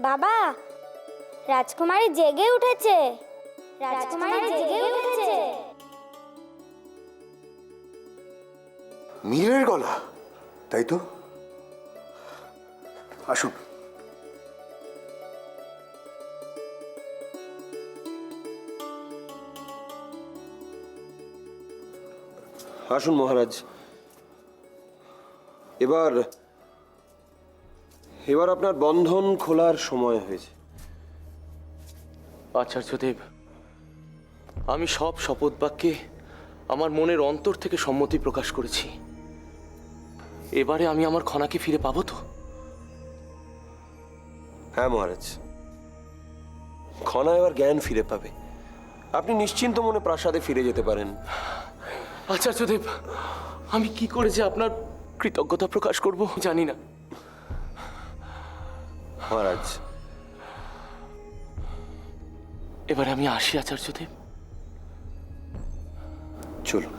বাবা, রাজকুমারী জেগে উঠেছে। রাজকুমারী জেগে উঠেছে। মীরের গলা, তাই তো? আসুন। আসুন মহারাজ। এবার আপনার বন্ধন খোলার সময় হয়েছে। আচার্যদেব, আমি সব শপথ বাক্যে আমার মনের অন্তর থেকে সম্মতি প্রকাশ করেছি। এবারে আমি আমার খনাকে ফিরে পাবো তো? হ্যাঁ মহারাজ, খনা এবার জ্ঞান ফিরে পাবে। আপনি নিশ্চিন্ত মনে প্রাসাদে ফিরে যেতে পারেন। আচার্যদেব, আমি কি করে যে আপনার কৃতজ্ঞতা প্রকাশ করব জানি না। মহারাজ, এবারে আমি আসি আচার্যদেব। চলুন।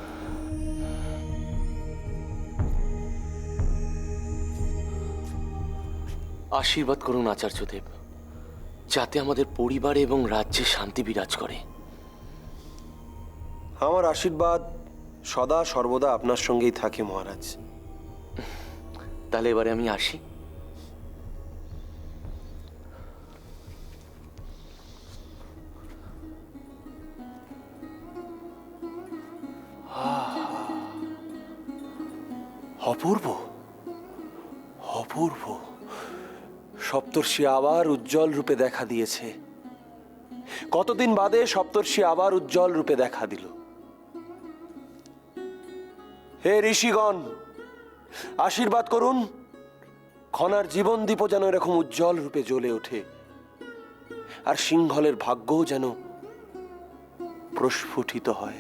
আশীর্বাদ করুন আচার্যদেব, যাতে আমাদের পরিবারে এবং রাজ্যে শান্তি বিরাজ করে। আমার আশীর্বাদ সদা সর্বদা আপনার সঙ্গেই থাকে মহারাজ। তাহলে এবারে আমি আসি। অপূর্ব, অপূর্ব। সপ্তর্ষি আবার উজ্জ্বল রূপে দেখা দিয়েছে। কতদিন বাদে সপ্তর্ষি আবার উজ্জ্বল রূপে দেখা দিল। হে ঋষিগণ, আশীর্বাদ করুন খনার জীবন দীপ যেন এরকম উজ্জ্বল রূপে জ্বলে ওঠে, আর সিংহলের ভাগ্যও যেন প্রস্ফুটিত হয়।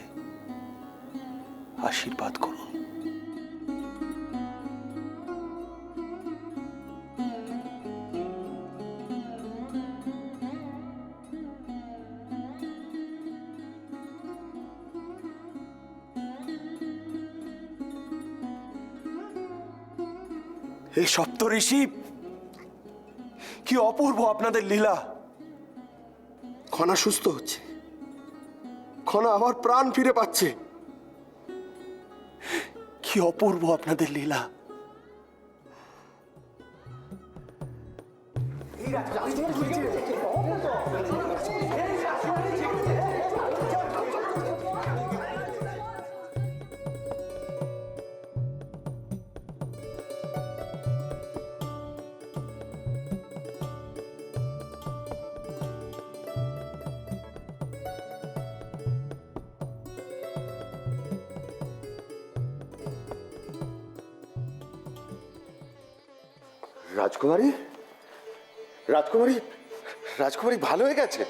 আশীর্বাদ করুন। হে সপ্তঋষি, কি অপূর্ব আপনাদের লীলা। খনা সুস্থ হচ্ছে, খনা আবার প্রাণ ফিরে পাচ্ছে। কি অপূর্ব আপনাদের লীলা। রাজকুমারী, রাজকুমারী, রাজকুমারী ভালো হয়ে গেছে।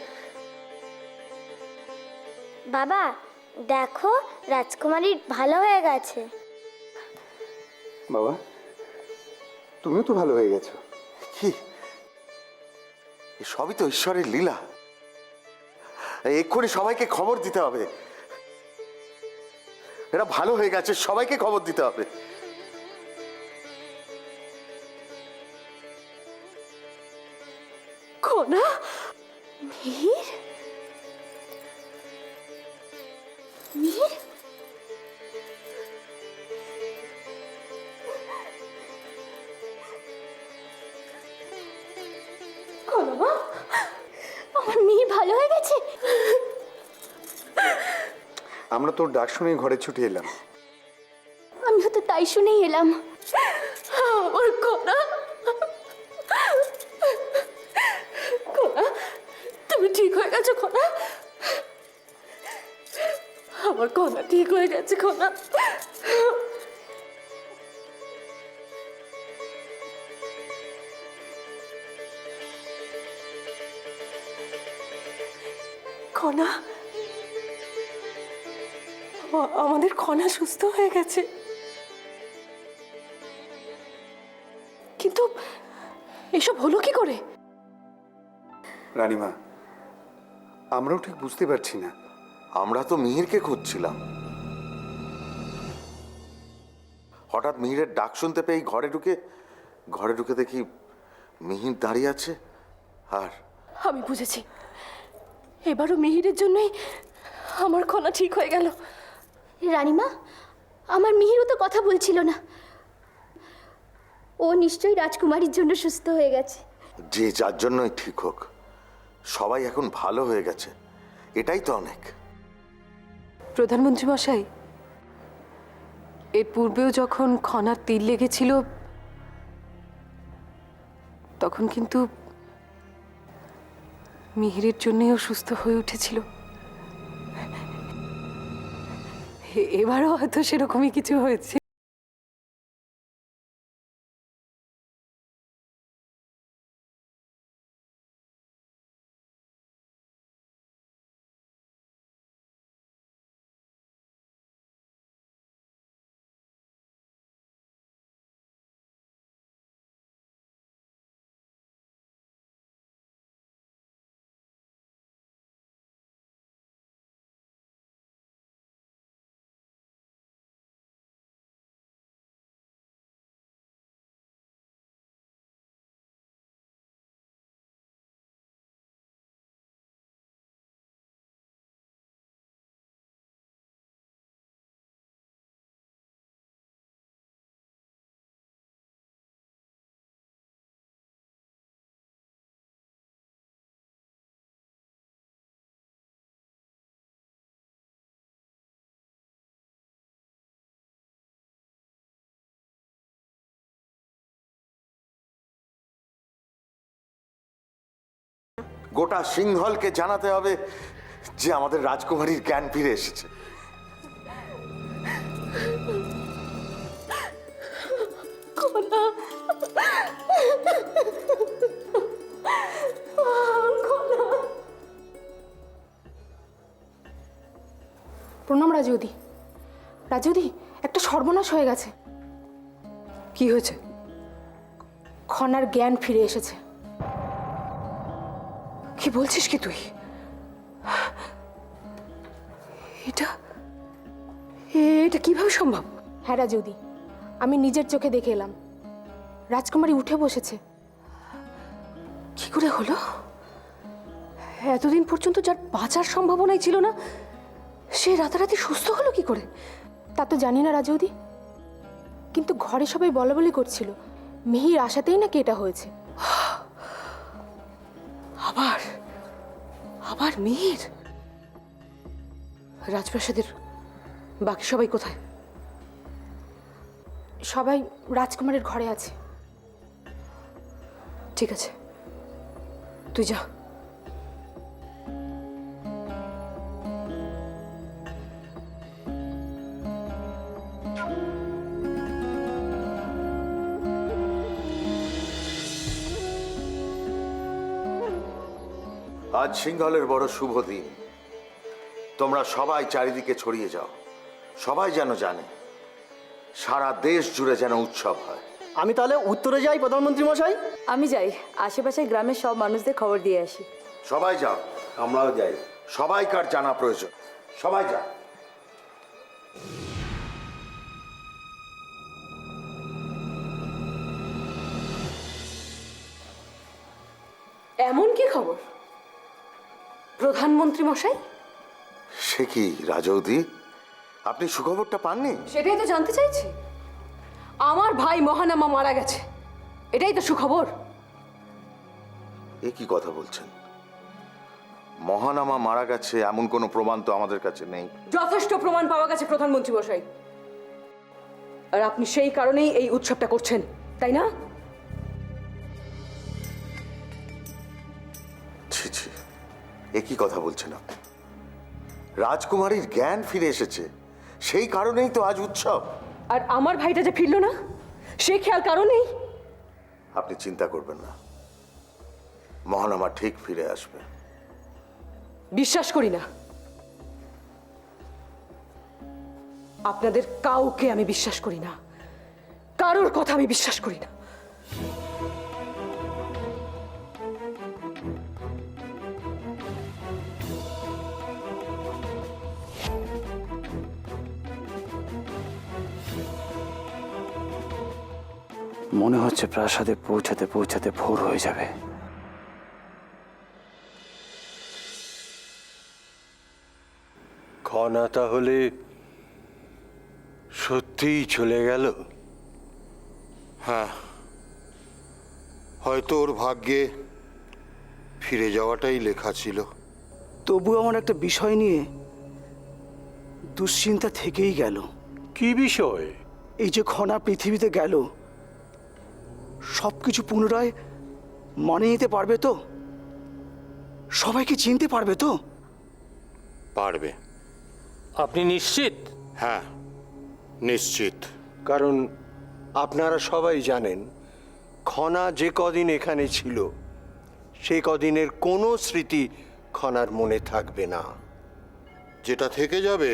বাবা, দেখো রাজকুমারী ভালো হয়ে গেছে। বাবা, তুমিও তো ভালো হয়ে গেছো। কি, এ সবই তো ঈশ্বরের লীলা। এক্ষুনি সবাইকে খবর দিতে হবে। এরা ভালো হয়ে গেছে, সবাইকে খবর দিতে হবে। খনা, মীর, মীর, খনা মা, আমার মেয়ে ভালো হয়ে গেছে। আমরা তোর ডাক শুনে ঘরে ছুটে এলাম। আমিও তো তাই শুনেই এলাম। আমার খনা, খনা, তুমি ঠিক হয়ে গেছো খনা? আমার খনা ঠিক হয়ে গেছে খনা। খনা, আমাদের খনা সুস্থ হয়ে গেছে, কিন্তু এসব হলো কি করে? রানীমা, আমরাও ঠিক বুঝতে পারছি না। আমরা তো মিহিরকে খুঁজছিলাম, হঠাৎ মিহিরের ডাক শুনতে পেয়ে ঘরে ঢুকে দেখি মিহির দাঁড়িয়ে আছে আর আমি বুঝেছি, এবারও মিহিরের জন্যই আমার খনা ঠিক হয়ে গেল। রানীমা, আমার মিহিরও তো কথা বলছিল না। ও নিশ্চয়ই রাজকুমারীর জন্য সুস্থ হয়ে গেছে। যে যার জন্যই ঠিক হোক, সবাই এখন ভালো হয়ে গেছে, এটাই তো অনেক। প্রধানমন্ত্রী মশাই, এর পূর্বেও যখন খনার তীর লেগেছিল তখন কিন্তু মিহিরের জন্যও সুস্থ হয়ে উঠেছিল। এবারও হয়তো সেরকমই কিছু হয়েছে। গোটা সিংহলকে জানাতে হবে যে আমাদের রাজকুমারীর জ্ঞান ফিরে এসেছে। খনা, প্রণাম রাজুদি। রাজুদি, একটা সর্বনাশ হয়ে গেছে। কি হয়েছে? খনার জ্ঞান ফিরে এসেছে। কি বলছিস কি তুই? এটা এটা কিভাবে সম্ভব? হ্যাঁ রাজুদি, আমি নিজের চোখে দেখে এলাম। রাজকুমারী উঠে বসেছে। কি করে হলো? এতদিন পর্যন্ত যার বাঁচার সম্ভাবনাই ছিল না, সে রাতারাতি সুস্থ হলো কি করে? তা তো জানি না রাজুদি, কিন্তু ঘরে সবাই বলাবলি করছিল মিহির আশাতেই নাকি এটা হয়েছে। আবার আবার মিহির? রাজপ্রাসাদের বাকি সবাই কোথায়? সবাই রাজকুমারের ঘরে আছে। ঠিক আছে, তুই যা। আজ সিংহলের বড় শুভ দিন। তোমরা সবাই চারিদিকে ছড়িয়ে যাও, সবাই যেন জানে, সারা দেশ জুড়ে যেন উৎসব হয়। আমি তাহলে উত্তরে যাই প্রধানমন্ত্রী মশাই। আমি যাই, আশেপাশের গ্রামের সব মানুষদের খবর দিয়ে আসি। সবাই যাও। আমরাও যাই। সবাইকার জানা প্রয়োজন, সবাই যাও। এমন কি খবর প্রধানমন্ত্রী মশাই? সে কি রাজৌদি, আপনি সুখবরটা পাননি? সেটাই তো জানতে চাইছি। আমার ভাই মহানামা মারা গেছে, এটাই তো সুখবর। এ কি কথা বলছেন? মহানামা মারা গেছে এমন কোনো প্রমাণ তো আমাদের কাছে নেই। যথেষ্ট প্রমাণ পাওয়া গেছে প্রধানমন্ত্রী মশাই, আর আপনি সেই কারণেই এই উৎসবটা করছেন, তাই না? ছি ছি, এ কি কথা বলছেন আপনি? রাজকুমারীর জ্ঞান ফিরে এসেছে, সেই কারণেই তো আজ উৎসব। আর আমার ভাইটা যে ফিরল না, সে খেয়াল কারণেই। আপনি চিন্তা করবেন না, মহানামা ঠিক ফিরে আসবে। বিশ্বাস করি না, আপনাদের কাউকে আমি বিশ্বাস করি না, কারোর কথা আমি বিশ্বাস করি না। মনে হচ্ছে প্রাসাদে পৌঁছাতে পৌঁছাতে ভোর হয়ে যাবে। খনা তাহলে সত্যিই চলে গেল? হ্যাঁ, হয়তো ওর ভাগ্যে ফিরে যাওয়াটাই লেখা ছিল। তবু আমার একটা বিষয় নিয়ে দুশ্চিন্তা থেকেই গেল। কি বিষয়? এই যে খনা পৃথিবীতে গেল, সব কিছু পুনরায় মানিয়ে নিতে পারবে তো? সবাইকে চিনতে পারবে তো? পারবে। আপনি নিশ্চিত? হ্যাঁ, নিশ্চিত। কারণ আপনারা সবাই জানেন, খনা যে কদিন এখানে ছিল সেই কদিনের কোনো স্মৃতি খনার মনে থাকবে না। যেটা থেকে যাবে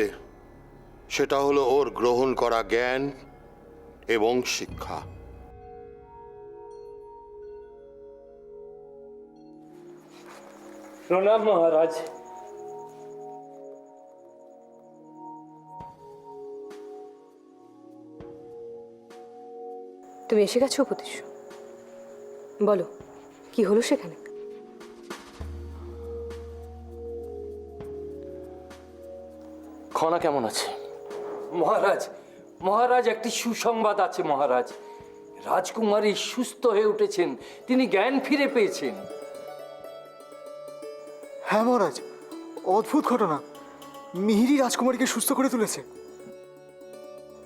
সেটা হলো ওর গ্রহণ করা জ্ঞান এবং শিক্ষা। প্রণাম মহারাজ। তুমি এসে গেছো উপদেশ? বলো, কি হলো সেখানে? খনা কেমন আছে? মহারাজ, মহারাজ, একটি সুসংবাদ আছে মহারাজ। রাজকুমারী সুস্থ হয়ে উঠেছেন, তিনি জ্ঞান ফিরে পেয়েছেন। হ্যাঁ মহারাজ, অদ্ভুত ঘটনা। মিহিরি রাজকুমারীকে সুস্থ করে তুলেছে।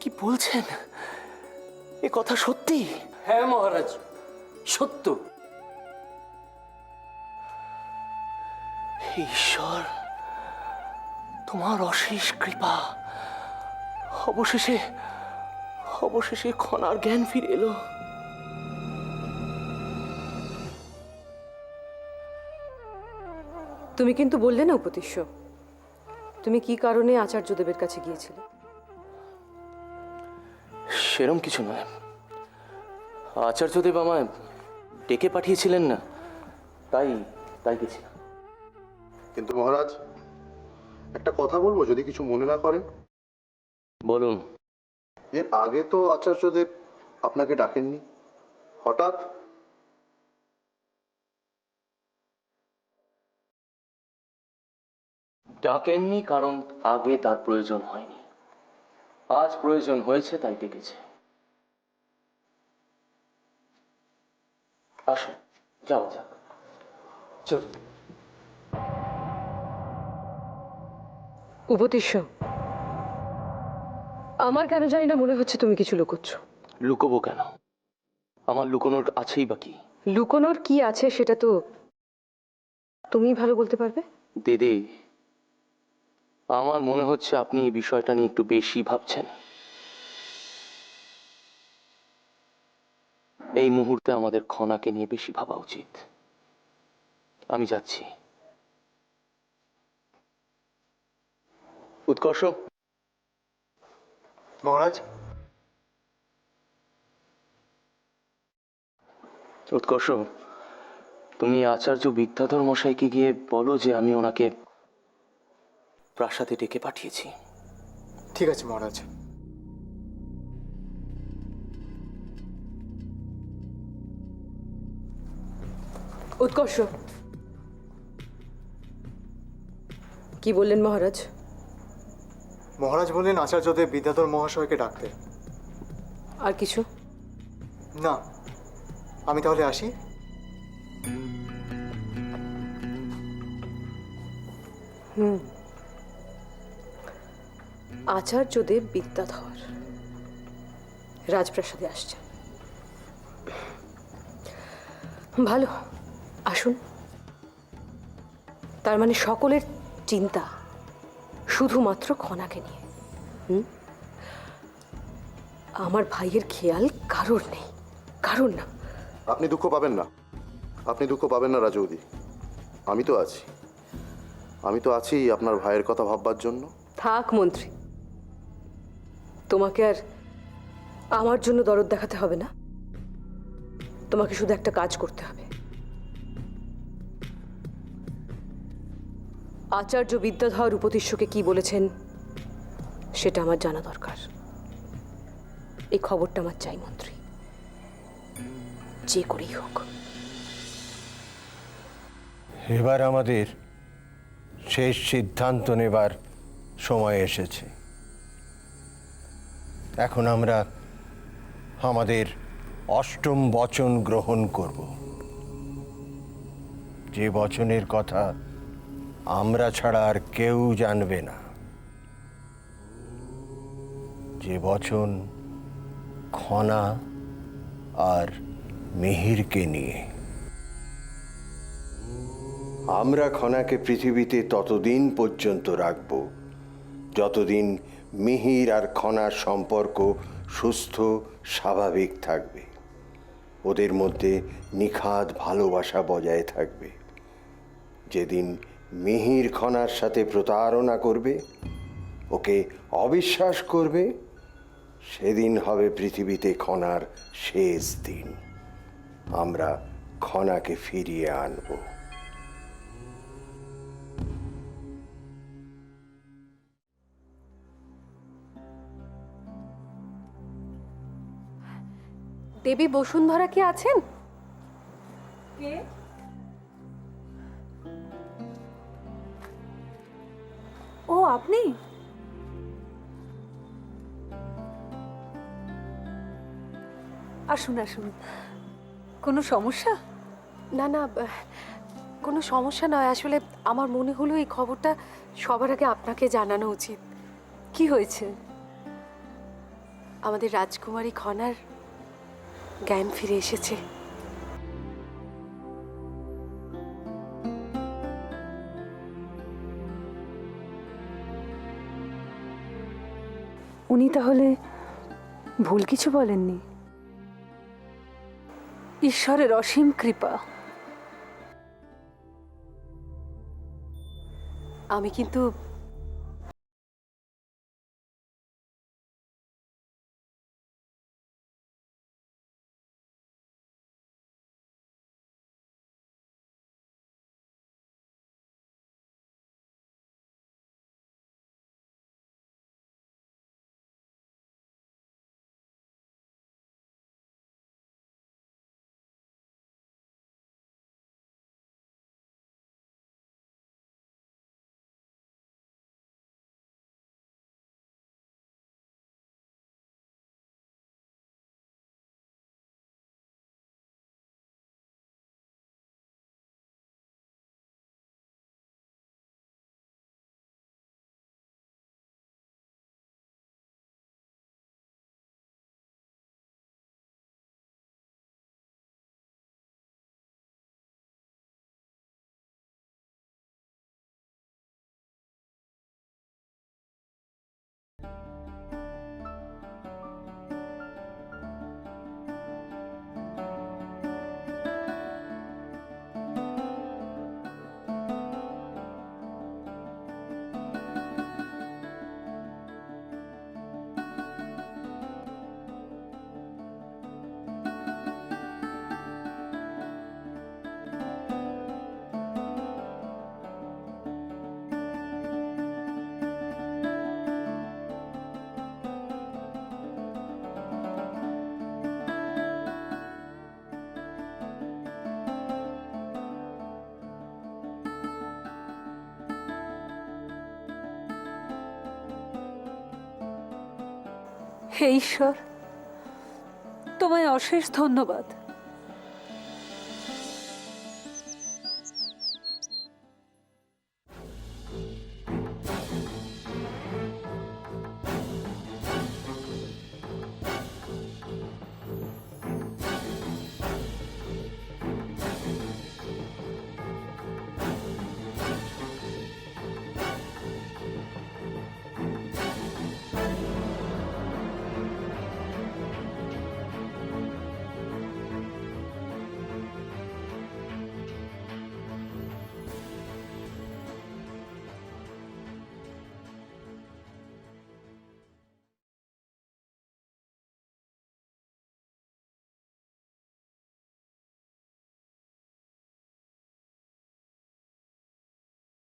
কি বলছেন? এ কথা সত্যি? হ্যাঁ মহারাজ, সত্য। ঈশ্বর, তোমার অশেষ কৃপা। অবশেষে অবশেষে খনার জ্ঞান ফিরে এলো। তুমি কিন্তু বললে না উপদেশ্য, তুমি কি কারণে আচার্যদেবের কাছে গিয়েছিলে? সেরম কিছু নয়। আচার্যদেব আমায় ডেকে পাঠিয়েছিলেন না, তাই তাই গেছিলাম। কিন্তু মহারাজ, একটা কথা বলবো যদি কিছু মনে না করেন? বলুন। এর আগে তো আচার্যদেব আপনাকে ডাকেননি, হঠাৎ? ডাকেননি কারণ আগে তার প্রয়োজন হয়নি। আজ প্রয়োজন হয়েছে তাই ডেকেছে। আসো, যাও যাক। চল। উপদেশ্য, আমার কেন জানি না মনে হচ্ছে তুমি কিছু লুকোচ্ছ। লুকোবো কেন? আমার লুকোনোর আছেই বা কি? লুকোনোর কি আছে সেটা তো তুমি ভালো বলতে পারবে। দিদি, আমার মনে হচ্ছে আপনি এই বিষয়টা নিয়ে একটু বেশি ভাবছেন। এই মুহূর্তে আমাদের খনাকে নিয়ে বেশি ভাবা উচিত। আমি যাচ্ছি। উৎকর্ষ। মহারাজ, উৎকর্ষ, তুমি আচার্য বিদ্যাধর মশাইকে গিয়ে বলো যে আমি ওনাকে প্রাসাদে ডেকে পাঠিয়েছি। ঠিক আছে মহারাজ। উৎকর্ষ, কি বললেন মহারাজ? মহারাজ বললেন আচার্যদেব বিদ্যাধর মহাশয়কে ডাকতে। আর কিছু? না, আমি তাহলে আসি। আচার্যদেব বিদ্যাধর রাজপ্রাসাদে আসছেন। ভালো, আসুন। তার মানে সকলের চিন্তা শুধুমাত্র খনাকে নিয়ে। আমার ভাইয়ের খেয়াল কারোর নেই, কারোর না। আপনি দুঃখ পাবেন না, আপনি দুঃখ পাবেন না রাজৌদি। আমি তো আছি, আমি তো আছি আপনার ভাইয়ের কথা ভাববার জন্য। থাক মন্ত্রী, তোমাকে আর আমার জন্য দরদ দেখাতে হবে না। তোমাকে শুধু একটা কাজ করতে হবে। আচার্য বিদ্যাধর উপদেশ্যকে কি বলেছেন সেটা আমার জানা দরকার। এই খবরটা আমার চাই মন্ত্রী, যে করেই হোক। এবার আমাদের শেষ সিদ্ধান্ত নেবার সময় এসেছে। এখন আমরা আমাদের অষ্টম বচন গ্রহণ করব, যে বচনের কথা আমরা ছাড়া আর কেউ জানবে না, যে বচন খনা আর মিহিরকে নিয়ে। আমরা খনাকে পৃথিবীতে ততদিন পর্যন্ত রাখব যতদিন মিহির আর খনার সম্পর্ক সুস্থ স্বাভাবিক থাকবে, ওদের মধ্যে নিখাদ ভালোবাসা বজায় থাকবে। যেদিন মিহির খনার সাথে প্রতারণা করবে, ওকে অবিশ্বাস করবে, সেদিন হবে পৃথিবীতে খনার শেষ দিন। আমরা খনাকে ফিরিয়ে আনব। দেবী বসুন্ধরা কি আছেন? ও আপনি? আসুন আসুন। কোনো সমস্যা? না না, কোনো সমস্যা নয়। আসলে আমার মনে হলো এই খবরটা সবার আগে আপনাকে জানানো উচিত। কি হয়েছে? আমাদের রাজকুমারী খনার জ্ঞান ফিরে এসেছে। উনি তাহলে ভুল কিছু বলেননি? ঈশ্বরের অসীম কৃপা। আমি কিন্তু হে ঈশ্বর, তোমায় অশেষ ধন্যবাদ।